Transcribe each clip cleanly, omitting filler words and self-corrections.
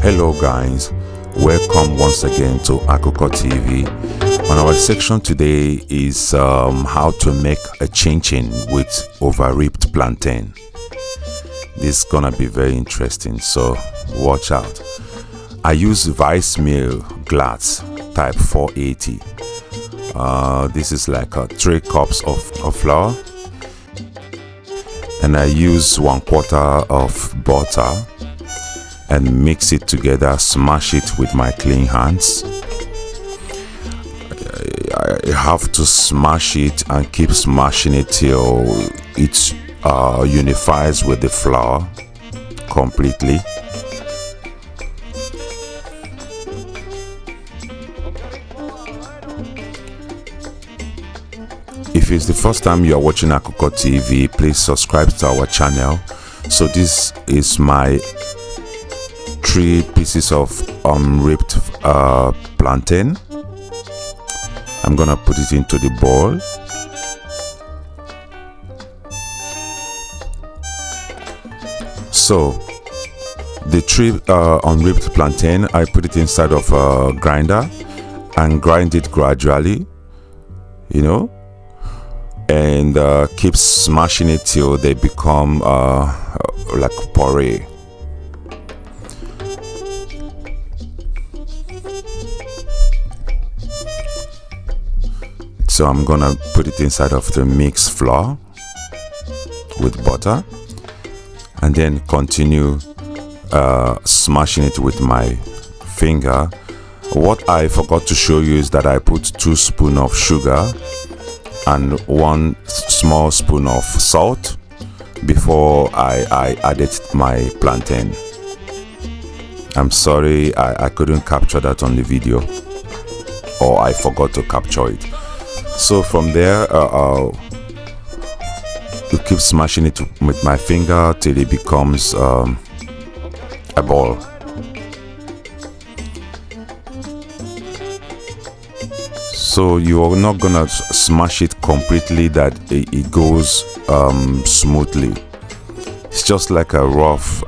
Hello guys, welcome once again to Akoko TV. On our section today is how to make a chin-chin with overripe plantain. This is gonna be very interesting, so watch out. I use rice meal glass type 480. This is like 3 cups of flour, and I use 1/4 of butter and mix it together, smash it with my clean hands. I have to smash it and keep smashing it till it unifies with the flour completely. If it's the first time you are watching Akoko TV, please subscribe to our channel. So this is my 3 pieces of unripped plantain. I'm gonna put it into the bowl. So the 3 unripped plantain, I put it inside of a grinder and grind it gradually, you know, and keep smashing it till they become like puree. So I'm gonna put it inside of the mixed flour with butter and then continue smashing it with my finger. What I forgot to show you is that I put 2 spoons of sugar and 1 small spoon of salt before I added my plantain. I'm sorry I couldn't capture that on the video, or I forgot to capture it. So from there, you keep smashing it with my finger till it becomes a ball. So you are not gonna smash it completely that it goes smoothly. It's just like a rough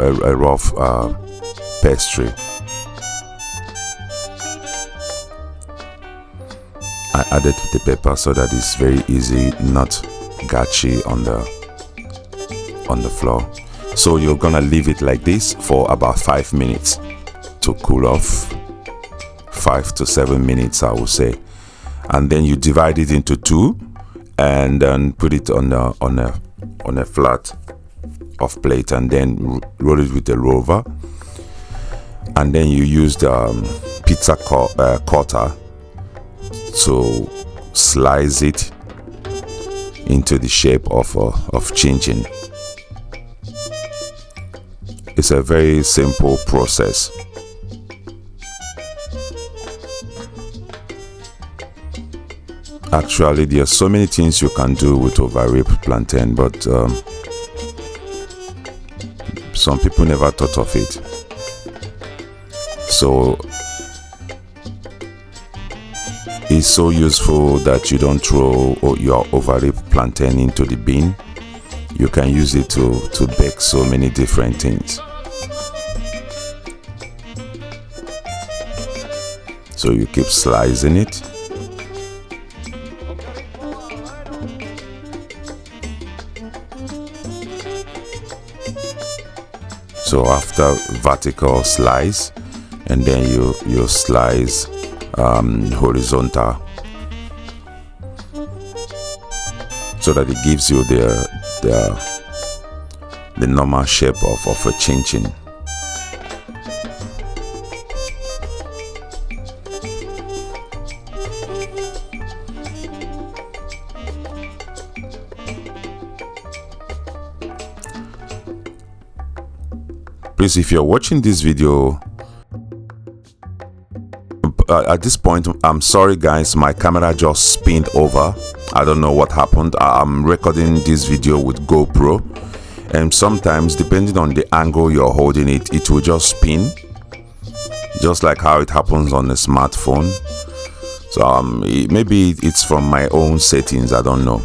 pastry. I added the pepper so that it's very easy, not gatchy on the floor. So you're gonna leave it like this for about 5 minutes to cool off. 5 to 7 minutes, I would say. And then you divide it into 2 and then put it on a flat of plate, and then roll it with a roller, and then you use the pizza cutter to slice it into the shape of chin-chin. It's a very simple process. Actually, there are so many things you can do with overripe plantain, but some people never thought of it. So it's so useful that you don't throw your overripe plantain into the bin. You can use it to bake so many different things. So you keep slicing it. So after vertical slice, and then you slice horizontal, so that it gives you the normal shape of a chin-chin. Please, if you're watching this video at this point, I'm sorry guys, my camera just spinned over. I don't know what happened. I'm recording this video with GoPro, and sometimes depending on the angle you're holding it, it will just spin, just like how it happens on a smartphone. So maybe it's from my own settings, I don't know,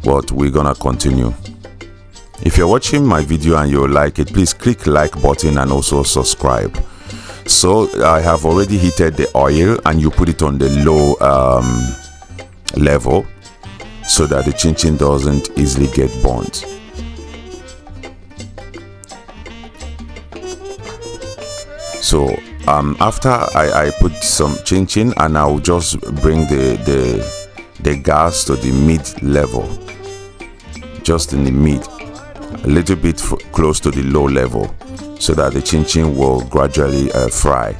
but we're gonna continue. If you're watching my video and you like it, please click like button and also subscribe. So I have already heated the oil and you put it on the low level so that the chin doesn't easily get burnt. So after I put some chin and I'll just bring the gas to the mid level, just in the mid, a little bit close to the low level, so that the chin will gradually fry.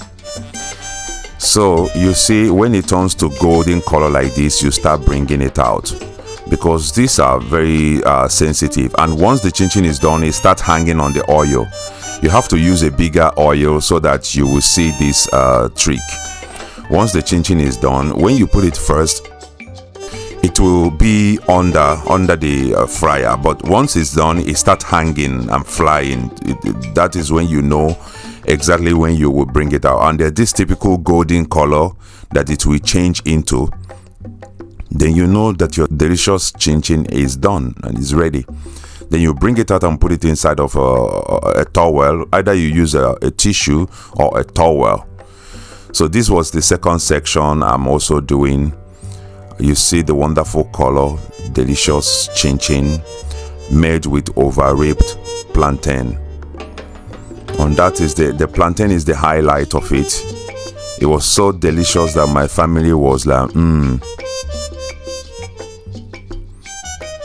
So you see, when it turns to golden color like this, you start bringing it out, because these are very sensitive, and once the chin is done, it starts hanging on the oil. You have to use a bigger oil so that you will see this trick. Once the chin is done, when you put it first, it will be under the fryer, but once it's done, it starts hanging and flying. That is when you know exactly when you will bring it out, and there's this typical golden color that it will change into. Then you know that your delicious chin is done and is ready. Then you bring it out and put it inside of a towel. Either you use a tissue or a towel. So this was the second section I'm also doing. You see the wonderful color, delicious chin made with overripe plantain. And that is the plantain is the highlight of it. It was so delicious that my family was like,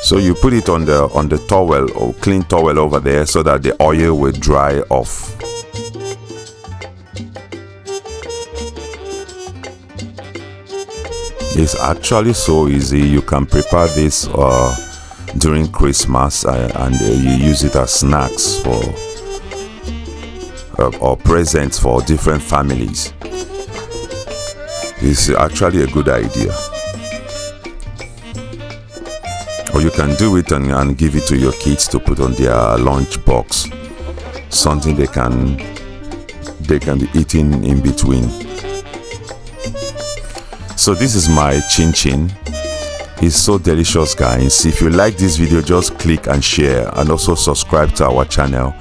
So you put it on the towel or clean towel over there so that the oil will dry off. It's actually so easy. You can prepare this during Christmas and you use it as snacks for or presents for different families. It's actually a good idea. Or you can do it and give it to your kids to put on their lunch box, something they can be eating in between. So this is my chin. It's so delicious, guys. If you like this video, just click and share, and also subscribe to our channel.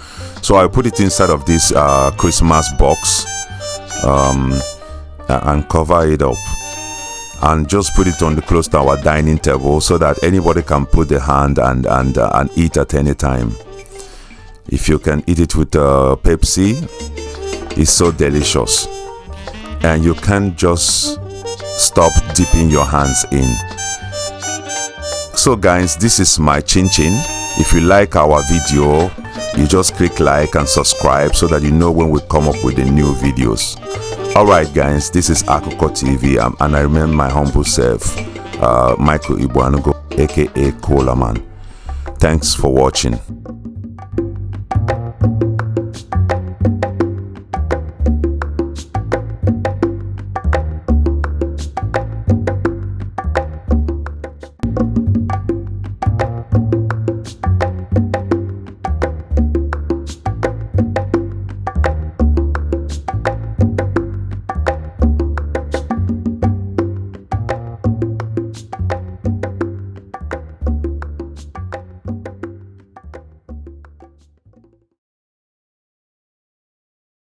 So I put it inside of this Christmas box and cover it up, and just put it on the close to our dining table so that anybody can put their hand and eat at any time. If you can eat it with Pepsi, it's so delicious, and you can't just stop dipping your hands in. So guys, this is my chin. If you like our video, you just click like and subscribe so that you know when we come up with the new videos. Alright guys, this is Akoko TV, and I remain my humble self, Michael Ibuanugo, aka Cola Man. Thanks for watching.